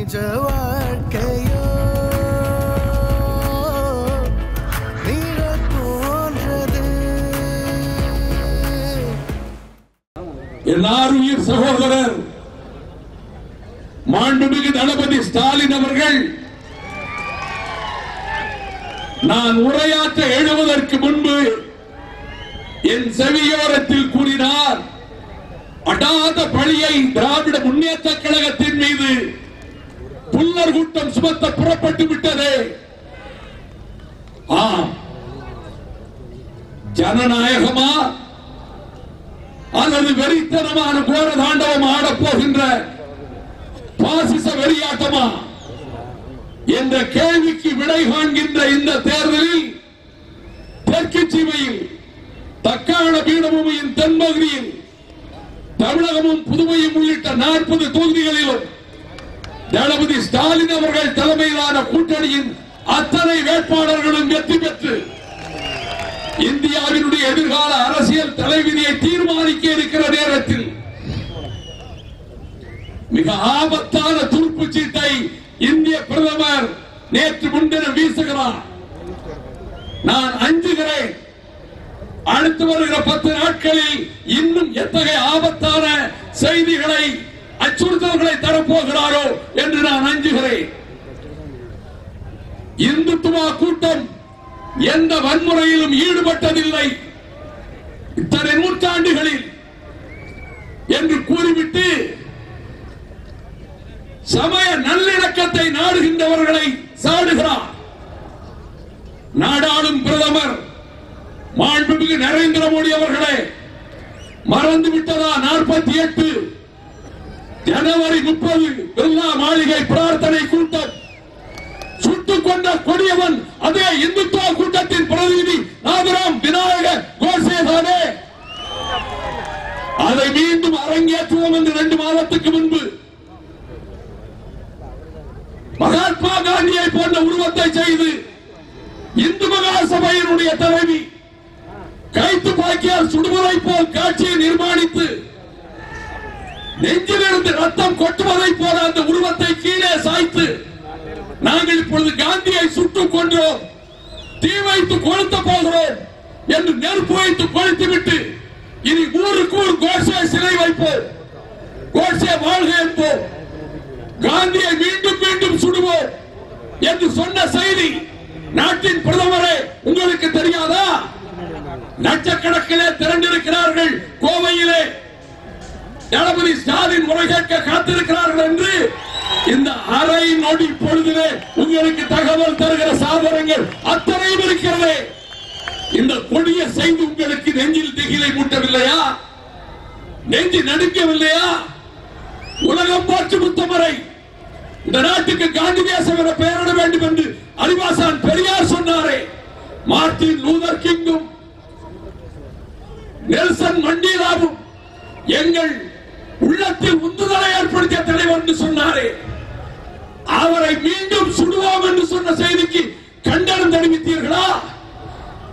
நிஜ வாழ்க்கையோ போன்றது. எல்லாரும் சகோதரர் மாண்புமிகு தளபதி ஸ்டாலின் அவர்கள் நான் உரையாற்ற எழுவதற்கு முன்பு என் செவியோரத்தில் கூறினார், அடாத பழியை திராவிட முன்னேற்ற கழகத்தின் மீது புல்லர் கூட்டம் சுமத்த புறப்பட்டு விட்டதே. ஜனநாயகமா அல்லது வெறித்தனமான கோர தாண்டவம் ஆடப் போகின்ற பாசிச வெறியாட்டமா என்ற கேள்விக்கு விடை காண்கின்ற இந்த தேர்தலில் தெற்கு சீமையில் தக்காண பீடபூமியின் தென்பகுதியில் தமிழகமும் புதுவையும் உள்ளிட்ட 40 தொகுதிகளிலும் தளபதி ஸ்டாலின் அவர்கள் தலைமையிலான கூட்டணியின் அத்தனை வேட்பாளர்களும் வெற்றி பெற்று இந்தியாவினுடைய எதிர்கால அரசியல் தலைவிதியை தீர்மானிக்க இருக்கிற நேரத்தில் மிக ஆபத்தான துருப்பு சீட்டை இந்திய பிரதமர் நேற்று முன்தினம் வீசுகிறார். நான் அஞ்சுகிறேன், அடுத்து வருகிற 10 நாட்களில் இன்னும் எத்தகைய ஆபத்தான செய்திகளை அச்சுறுத்தல்களை தரப்போகிறாரோ என்று நான் அஞ்சுகிறேன். இந்துத்துவா கூட்டம் எந்த வன்முறையிலும் ஈடுபட்டதில்லை இத்தனை நூற்றாண்டுகளில் என்று கூறிவிட்டு சமய நல்லிணக்கத்தை நாடுகின்றவர்களை சாடுகிறார். நாடாளும் பிரதமர் மாண்புமிகு நரேந்திர மோடி அவர்களே, மறந்து விட்டதா 48 ஜனவரி 30 பிர்லா மாளிகை பிரார்த்தனை கூட்டம் சுட்டுக் கொண்ட கொடியவன் அதே இந்துத்துவ கூட்டத்தின் பிரதிநிதி நாதராம் விநாயக கோட்சே தானே? அதை மீண்டும் அரங்கேற்றுவோம் என்று 2 மாதத்துக்கு முன்பு மகாத்மா காந்தியை போன்ற உருவத்தை செய்து இந்து மகா சபையினுடைய தலைவி கைத்து பாக்கியால் சுடுவதை போல் காட்சியை நிர்மாணித்து நெஞ்சிலிருந்து ரத்தம் கொட்டுவதை போல அந்த உருவத்தை கீழே சாய்த்து நாங்கள் இப்பொழுது காந்தியை சுட்டுக் கொன்றோம், தீ வைத்து கொளுத்த போகிறோம் என்று நெருப்பு வைத்து கொளுத்துவிட்டு இனி ஊருக்கு ஊர் கோட்சே சிலை வைப்போம், கோட்சே வாழ்க என்போம், காந்தியை மீண்டும் மீண்டும் சுடுவோம் என்று சொன்ன செய்தி நாட்டின் பிரதமரே உங்களுக்கு தெரியாதா? லட்சக்கணக்கிலே திரண்டிருக்கிறார்கள் கோவையிலே தளபதி ஸ்டாலின் உரை கேட்க காத்திருக்கிறார்கள் என்று இந்த அரை நொடி பொழுதிலே உங்களுக்கு தகவல் தருகிற சாதனங்கள் அத்தனையும் இருக்கிறது. இந்த கொடிய செய்தி உங்களுக்கு நெஞ்சில் திகிலை மூட்டவில்லையா? நெஞ்சு நடுக்கவில்லையா? உலகம் போற்று முத்தமரை இந்த நாட்டுக்கு காந்தி தேசம் என பெயரிட வேண்டும் என்று அறிவாசான் பெரியார் சொன்னாரே. மார்ட்டின் லூதர் கிங்கும் நெல்சன் மண்டேலாவும் எங்கள் உள்ளத்தில் உந்துதலை ஏற்படுத்திய தலைவர் என்று சொன்னாரே. அவரை மீண்டும் சுடுவோம் என்று சொன்ன செய்திக்கு கண்டனம் தெரிவித்தீர்களா?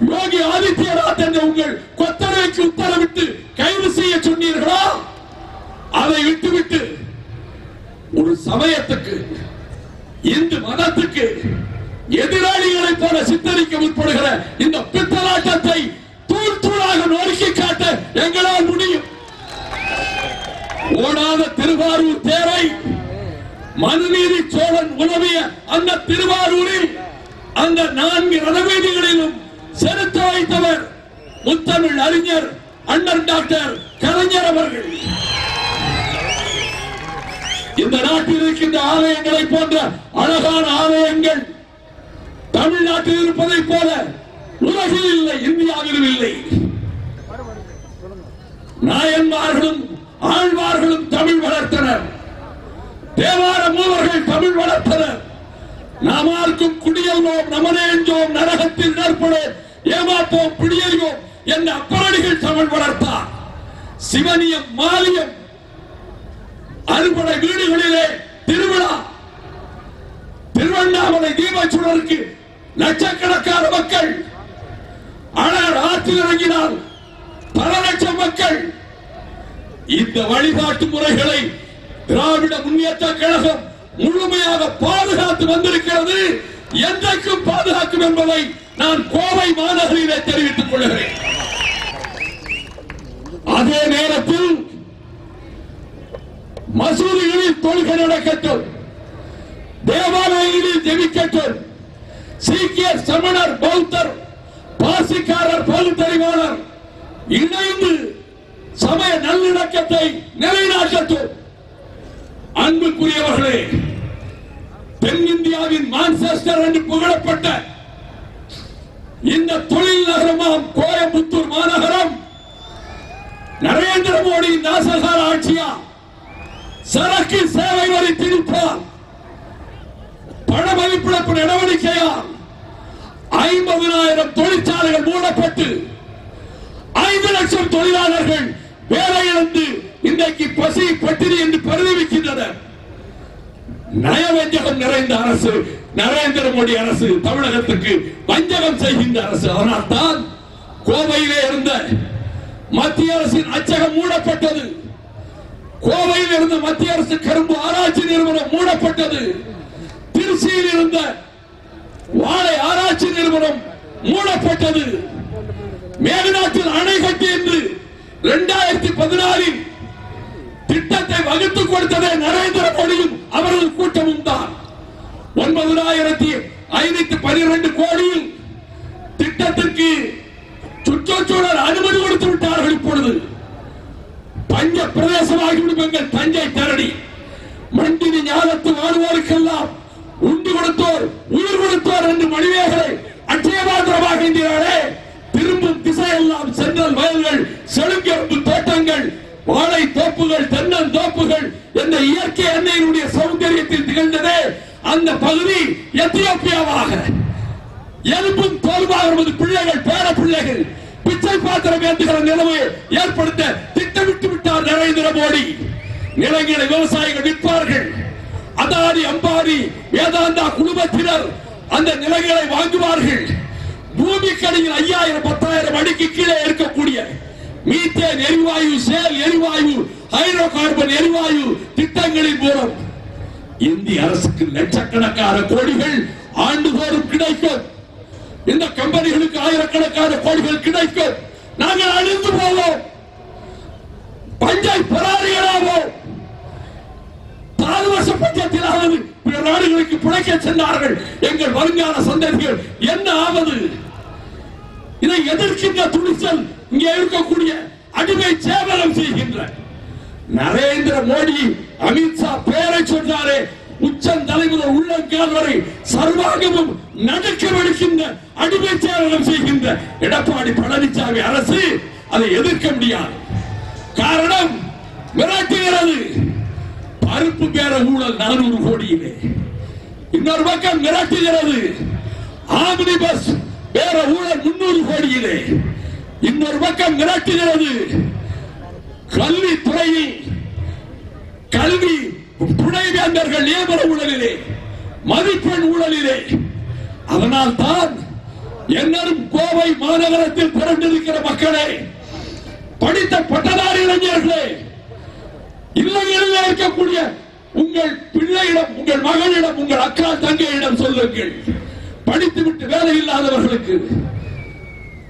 யோகி ஆதித்யநாத் என்ற உங்கள் கொத்தரைக்கு உத்தரவிட்டு கைது செய்ய சொன்னீர்களா? அதை விட்டுவிட்டு ஒரு சமயத்துக்கு இந்து மதத்துக்கு எதிராளிகளை போல சித்தரிக்க முற்படுகிற இந்த பித்தலாட்டத்தை தூள் தூளாக நொறுக்கி காட்ட எங்களால் முடியும். ஓடாத திருவாரூர் தேரை மனுநீதி சோழன் உலவிய அந்த திருவாரூரில் அந்த 4 ரதவீதிகளிலும் செலுத்த வைத்தவர் முத்தமிழ் அறிஞர் அண்ணன் டாக்டர் கலைஞர் அவர்கள். இந்த நாட்டில் இருக்கின்ற ஆலயங்களை போன்ற அழகான ஆலயங்கள் தமிழ்நாட்டில் இருப்பதை போல உலகில் இல்லை, இந்தியாவிலும் இல்லை. நாயன்மார்களும் ஆழ்வார்களும் தமிழ் வளர்த்தனர், தேவார மூவர்கள் தமிழ் வளர்த்தனர். நாமார்க்கும் குடியல்வோம் நமனேஞ்சோம் நரகத்தில் நற்போம் ஏமாப்போம் பிடியறிவோம் என்ற அப்பரடிகள் தமிழ் வளர்த்தார். சிவனியம் மாலியம் அறுபடை வீடுகளிலே திருவிழா, திருவண்ணாமலை தீபச்சுடருக்கு லட்சக்கணக்கான மக்கள், அழகர் ஆற்றில் இறங்கினால் பல லட்சம் மக்கள். இந்த வழிபாட்டு முறைகளை திராவிட முன்னேற்ற கழகம் முழுமையாக வருடங்களாக பாதுகாத்து வந்திருக்கிறது, என்றைக்கும் பாதுகாக்கும் என்பதை நான் கோவை மாநகரிலே தெரிவித்துக் கொள்கிறேன். அதே நேரத்தில் மசூதிகளில் தொழுகை நடக்கட்டும், தேவாலயங்களில் ஜெபிக்கட்டும், சீக்கியர், சமணர், பௌத்தர், பாசிக்காரர், பகுத்தறிவாளர் இணைந்து சமய நல்லிணக்கத்தை நிலைநாட்டட்டும். அன்புக்குரியவர்களே, தென்னிந்தியாவின் மான்செஸ்டர் என்று புகழப்பட்ட இந்த தொழில் நகரமாம் கோயம்புத்தூர் மாநகரம் நரேந்திர மோடி நாசகார ஆட்சியா சரக்கு சேவை வரி திணிப்பால், பண மதிப்பிழப்பு நடவடிக்கையால் 50,000 தொழிற்சாலைகள் மூடப்பட்டு 5 லட்சம் தொழிலாளர்கள் வேலையிழந்து இன்றைக்கு பசி பட்டினி என்று பரிதவிக்கின்றனர். நயவஞ்சகம் நிறைந்த அரசு நரேந்திர மோடி அரசு, தமிழகத்துக்கு வஞ்சகம் செய்கின்ற அரசு. அதனால் தான் கோவையிலே இருந்த மத்திய அரசின் அச்சகம் மூடப்பட்டது, கோவையில் இருந்த மத்திய அரசு கரும்பு ஆராய்ச்சி நிறுவனம் மூடப்பட்டது, திருச்சியில் இருந்த வாழை ஆராய்ச்சி நிறுவனம் மூடப்பட்டது, மேல்நாட்டில் அணை கட்டி என்று 2016 திட்டத்தை வகுத்துக் கொடுத்ததே நரேந்திர மோடியும் அவரது கூட்டமும் தான். 9,512 கோடியில் திட்டத்திற்கு சுற்றுச்சூழல் அனுமதி கொடுத்து விட்டார்கள். இப்பொழுது பஞ்ச பிரதேசமாகிவிடும் எங்கள் தஞ்சை தரணி. மண்டினி ஞானத்து வாழ்வோருக்கெல்லாம் உண்டு கொடுத்தோர் உயிர் கொடுத்தோர் என்று மணிமேகலை அட்சயபாத்திரமாகின்றாரே, திரும்பும் திசையெல்லாம் சென்றல் வயல்கள், செழுங்கரும்பு தோட்டங்கள், வாழை தோப்புகள், தென்னன் தோப்புகள் என்ற இயற்கை எண்ணெயினுடைய சௌந்தரியத்தில் திகழ்ந்ததே அந்த பகுதி எத்தியோப்பியாவாக எலும்பும் தோல்வாக நமது பிள்ளைகள், பேர பிள்ளைகள் பிச்சை பாத்திரம் ஏற்றுகிற நிலைமை ஏற்படுத்த திட்டமிட்டு விட்டார் நரேந்திர மோடி. நிலங்களை விவசாயிகள் விற்பார்கள், அதானி, அம்பானி, வேதாந்தா குழுமத்தினர் அந்த நிலங்களை வாங்குவார்கள். பூமிக்கடியில் 5000 10,000 அடிக்கு கீழே இருக்கக்கூடிய மீத்தேன் எரிவாயு, சேல் எரிவாயு, ஹைட்ரோ கார்பன் எரிவாயு திட்டங்களின் மூலம் இந்திய அரசுக்கு லட்சக்கணக்கான கோடிகள் ஆண்டுதோறும் கிடைக்கும். இந்த கம்பெனிகளுக்கு ஆயிரக்கணக்கான கோடிகள் கிடைக்கும். நாங்கள் அழிந்து போவோம், பஞ்சை பராரிகளாவோம். 4 வருஷ பஞ்சத்திலாவது பிற நாடுகளுக்கு பிழைக்க சென்றார்கள் எங்கள் வருங்கால சந்ததிகள். என்ன ஆவது? இதை எதிர்க்கின்ற துணிச்சல் இங்கே இருக்கக்கூடிய அடிமை சேவலம் செய்கின்ற நரேந்திர மோடி, அமித்ஷா பேரை சொன்னாரே, உச்சந்தலை முதல் உள்ளங்கால் வரை சர்வாங்கமும் நடுக்க வெடிக்கின்ற அடிமை சேவலம் செய்கின்ற எடப்பாடி பழனிசாமி அரசு அதை எதிர்க்க முடியாது. காரணம், மிரட்டுகிறது. பருப்பு பேர ஊழல் 400 கோடியிலே, இன்னொரு பக்கம் மிரட்டுகிறது. ஆம்னி பஸ் பேர ஊழல் 300 கோடியிலே, இன்னொரு பக்கம் மிரட்டுகிறது. கல்வித்துறையில் கல்வி புனைவேந்தர்கள் நியமன ஊழலிலே, மதிப்பெண் ஊழலிலே. அதனால் தான் என்னரும் கோவை மாநகரத்தில் திரண்டிருக்கிற மக்களே, படித்த பட்டதாரி இளைஞர்களே, இல்லங்களில் இருக்கக்கூடிய உங்கள் பிள்ளையிடம், உங்கள் மகளிடம், உங்கள் அக்கா தங்கையிடம் சொல்லுங்கள். படித்துவிட்டு வேலை இல்லாதவர்களுக்கு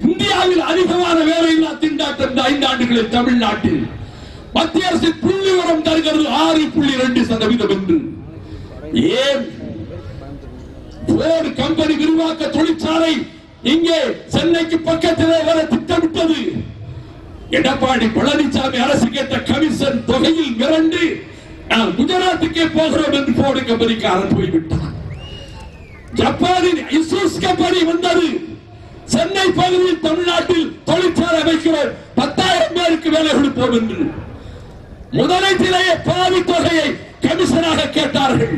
இந்தியாவில் அதிகமான வேலையில்லா திண்டாட்டம் இந்த 5 ஆண்டுகளில் தமிழ்நாட்டில் மத்திய அரசு புள்ளி விவரம் தருகிறது 6.2% என்று. ஏன்? போர்டு கம்பெனி விரிவாக்க தொழிற்சாலை இங்கே சென்னைக்கு பக்கத்திலே வர திட்டமிட்டது. எடப்பாடி பழனிசாமி அரசு கேட்ட கமிஷன் தொகையில் மிரண்டு நான் குஜராத்துக்கே போகிறோம் என்று போர்டு கம்பெனிக்காரன் போய்விட்டார். ஜப்பானின் இசூஸ் கம்பெனி வந்தது. சென்னை பகுதியில் தமிழ்நாட்டில் தொழிற்சாலை அமைக்கிறோம், 10,000 பேருக்கு வேலை கொடுப்போம் என்று முதலீட்டிலேயே பாதி தொகையை கமிஷனாக கேட்டார்கள்.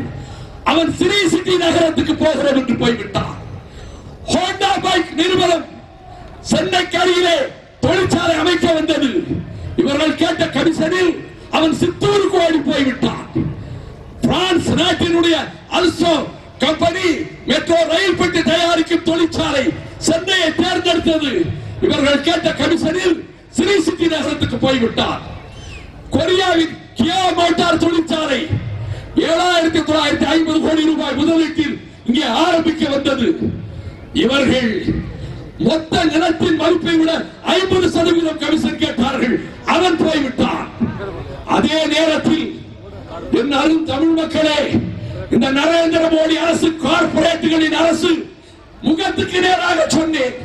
அவன் ஸ்ரீ சிட்டி நகரத்துக்கு போகிறோம் என்று போய்விட்டான். ஹோண்டா பைக் நிறுவனம் சென்னைக்கு அருகிலே தொழிற்சாலை அமைக்க வந்தது. இவர்கள் கேட்ட கமிஷனில் அவன் சித்தூருக்கு ஓடி போய்விட்டான். பிரான்ஸ் நாட்டினுடைய அல்சோ கம்பெனி மெட்ரோ ரயில் பெட்டி தயாரிக்கும் தொழிற்சாலை சென்னையை தேர்ந்தெடுத்தது. இவர்கள் கேட்ட கமிஷனில் ஸ்ரீ சிட்டி நகரத்துக்கு போய்விட்டார். கொரியாவின் கியா மோட்டார் தொழிற்சாலை 7,950 கோடி ரூபாய் முதலீட்டில் இங்கே ஆரம்பிக்க வந்தது. இவர்கள் மொத்த நிலத்தின் மதிப்பை விட 50% கமிஷன் கேட்டார்கள். அவன் போய்விட்டான். அதே நேரத்தில் என் அரும் தமிழ் மக்களே, இந்த நரேந்திர மோடி அரசு கார்பரேட்டுகளின் அரசு முகத்துக்கு நேராக சொன்னேன்.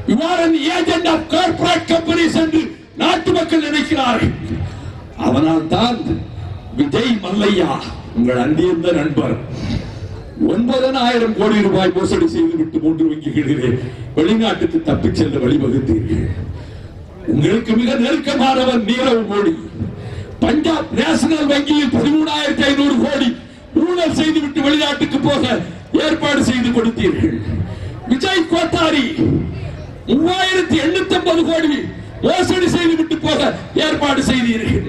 You are an agent of corporate companies என்று நாட்டு மக்கள் நினைக்கிறார்கள். அவனால் தான் விஜய் மல்லையா உங்கள் அன்பிருந்த நண்பர் 9,000 கோடி ரூபாய் மோசடி செய்துவிட்டு 3 வங்கிகளிலே வெளிநாட்டுக்கு தப்பிச் செல்ல வழிவகுத்தீர்கள். உங்களுக்கு மிக நெருக்கமானவர் நீரவ் மோடி பஞ்சாப் நேஷனல் வங்கியில் 13,500 கோடி ஊழல் செய்துவிட்டு வெளிநாட்டுக்கு போக ஏற்பாடு செய்து கொடுத்தீர்கள். விஜய் கோத்தாரி 3,850 கோடி மோசடி செய்துவிட்டு போக ஏற்பாடு செய்தீர்கள்.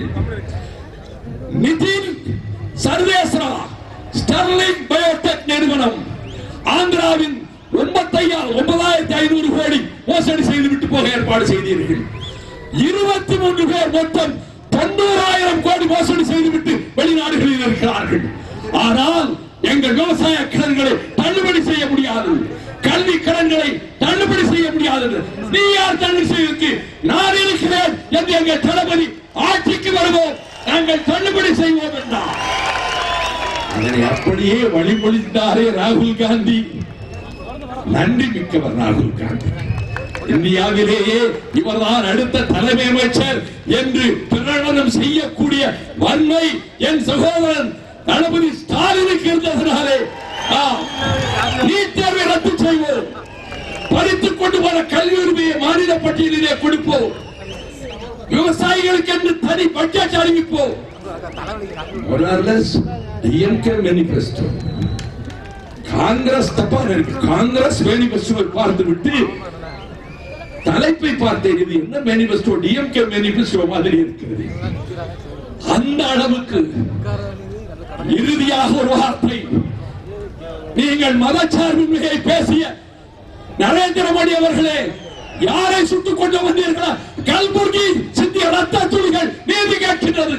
நிதின் சர்வேஸ்வரா ஸ்டெர்லிங் பயோடெக் நிறுவனம் ஆந்திராவின் 9,500 கோடி மோசடி செய்துவிட்டு போக ஏற்பாடு செய்தீர்கள். 23 பேர் மொத்தம் 90,000 கோடி மோசடி செய்துவிட்டு வெளிநாடுகளில் இருக்கிறார்கள். ஆனால் எங்கள் விவசாய கடன்களை தள்ளுபடி செய்ய முடியாது, கல்வி கடன்களை தள்ளுபடி செய்ய முடியாது. நீ யார் தள்ளுபடி செய்வதற்கு? நான் இருக்கிறேன் என்று எங்கள் தளபதி ஆட்சிக்கு வருவோம், நாங்கள் தள்ளுபடி செய்வோம் என்றார். அதனை அப்படியே வழிமொழிந்தாரே ராகுல் காந்தி. நன்றி மிக்கவர் ராகுல் காந்தி. இந்தியாவிலேயே இவர்தான் அடுத்த தலைமை அமைச்சர் என்று பிரகடனம் செய்யக்கூடிய வன்மை என் சகோதரன் தளபதி ஸ்டாலினுக்கு இருந்ததனாலே நீட் தேர்வை ரத்து செய்வோம், படித்துக் கொண்டு போன கல்வி உரிமையை மாநில பட்டியலிலே கொடுப்போம், விவசாயிகளுக்கு என்று தனி பட்ஜெட் அறிவிப்போம். காங்கிரஸ் தப்பான இருக்கு. காங்கிரஸ் மேனிபெஸ்டோ பார்த்து விட்டு தலைப்பை பார்த்தேன், இது என்ன மேனிபெஸ்டோ? டிஎம்கே மேனிபெஸ்டோ மாதிரி இருக்கிறது. அந்த அளவுக்கு இறுதியாக ஒரு வார்த்தை, நீங்கள் மதச்சார்பின்மையை பேசிய நரேந்திர மோடி அவர்களே, யாரை சுட்டுக் கொண்டு வந்தீர்களா? கல்புர்கி சிந்திய ரத்த துளிகள் நீதி கேட்கின்றது.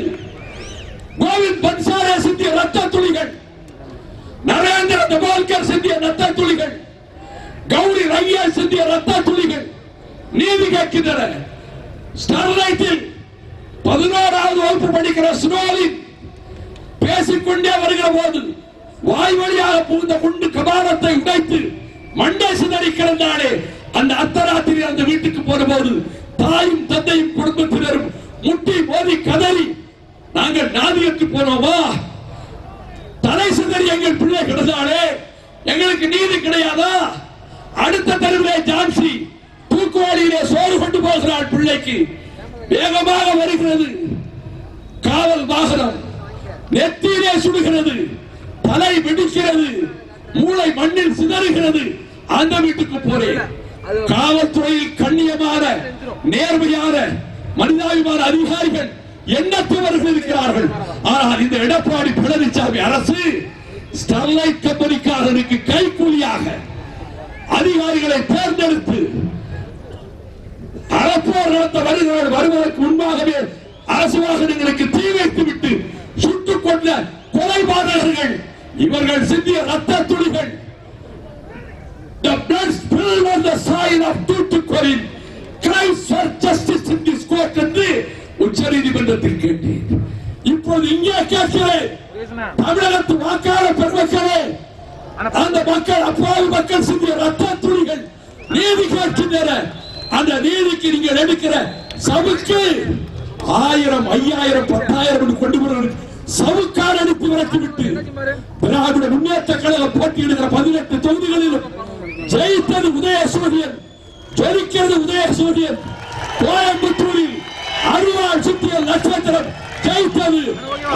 கோவிந்த் பன்சாரே சிந்திய ரத்த துளிகள், நரேந்திர தபால்கர் சிந்திய ரத்த துளிகள், கௌரி ரையா சிந்திய ரத்த துளிகள் நீதி கேட்கின்றன. ஸ்டெர்லைட்டில் 11வது வகுப்பு படிக்கிற ஸ்னோலின் பேசிக்கொண்டே வருகிற போது வாய் வழியாக புகுந்த குண்டு கபாலத்தை உடைத்து மண்டை சிதறி கிடந்தாலே, அந்த அர்த்தராத்திரி அந்த வீட்டுக்கு போன போது தாயும் தந்தையும் குடும்பத்தினரும் முட்டி மோதி கதறி, நாங்கள் நாதியத்து போனோமா? தலை சிதறி எங்கள் பிள்ளை கிடந்தாலே, எங்களுக்கு நீதி கிடையாதா? அடுத்த தெருவிலே ஜான்சி தூக்குவாளியிலே சோறு கொண்டு போகிறாள் பிள்ளைக்கு. வேகமாக வருகிறது காவல் வாகனம், நெத்தியிலே சுடுகிறது, தலை வெடிக்கிறது, மூளை மண்ணில் சிதறுகிறது. அந்த வீட்டுக்கு போறேன். காவல்துறையில் கண்ணியமான நேர்மையான மனிதாபிமான அதிகாரிகள் எண்ணற்றவர்கள் இருக்கிறார்கள். ஆனால் இந்த எடப்பாடி பழனிசாமி அரசு ஸ்டெர்லைட் கம்பெனிக்காரனுக்கு கைக்கூலியாக அதிகாரிகளை தேர்ந்தெடுத்து அறப்போர் நடத்த வருவதற்கு முன்பாகவே அரசு வாகனங்களுக்கு தீ வைத்து விட்டு சுட்டுக் கொண்ட கொலைபாதகர்கள் இவர்கள் சிந்திய ரத்த துளிகள். The blood spilled on the soil of Tuticorin cries for justice in this court என்று உச்சநீதிமன்றத்தில் கேட்டேன். இப்போது இங்கே கேட்கிறேன், தமிழகத்து வாக்காளர் பெருமக்களே, அந்த மக்கள் அப்பாவி மக்கள் சிந்திய ரத்த துளிகள் நீதி கேட்கின்றன. அந்த நீதிக்கு நீங்கள் எடுக்கிற சவுக்கு 1000, 5000, 10,000 கொண்டு வருவது சவுக்கால் அனுப்பி விரட்டிவிட்டு திராவிட முன்னேற்ற கழகம் போட்டியிடுகிற 18 தொகுதிகளிலும் ஜெயித்தது உதயசூரியன், ஜெயிக்கிறது உதயசூரியன். கோயம்புத்தூரில் அருவாள் சுற்றிய நட்சத்திரம் ஜெயித்தது.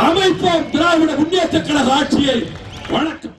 அமைப்போம் திராவிட முன்னேற்ற கழக ஆட்சியை. வணக்கம்.